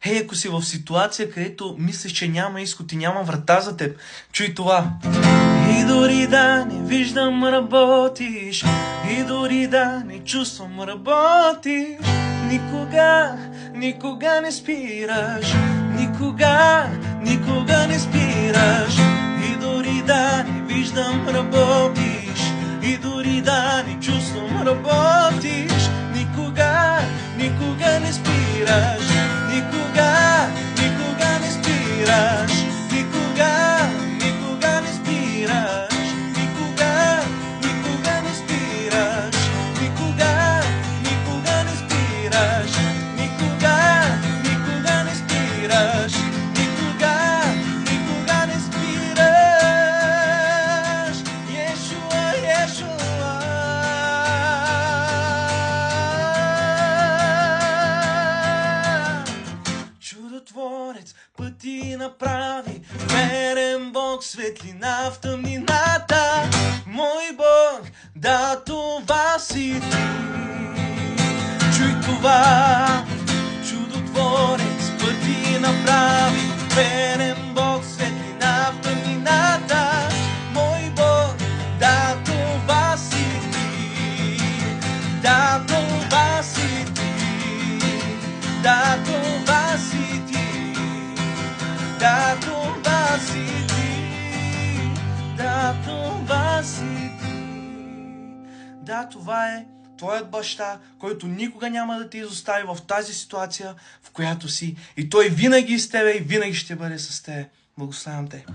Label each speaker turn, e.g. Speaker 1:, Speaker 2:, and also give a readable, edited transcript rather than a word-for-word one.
Speaker 1: Хей, ако си в ситуация, където мислиш, че няма изход и няма врата за теб, чуй това. И дори да не виждам, работиш, и дори да не чувствам, работиш, никога, никога не спираш, никога, никога не спираш. И дори да не виждам, работиш, и дори да не чувствам, работиш, никога, никога не спираш, никога, никога не спираш, никога, никога не спираш, никога, никога не спираш, никога, никога не спираш, никога, никога не спираш, никога, никога не спираш. Йешуа, Йешуа. Чудотворец пъти направи, верен Бог, светлина в тъмнината. Мой Бог, да, това си ти. Чуй това, чудотворец пъти направи, верен Бог, светлина в тъмнината. Мой Бог, да, това си ти. Да, това си ти. Да, това си ти. Да, това си ти. Да, това си ти. Да, това е твоят баща, който никога няма да те изостави в тази ситуация, в която си. И той винаги е с тебе и винаги ще бъде с тебе. Благославям те.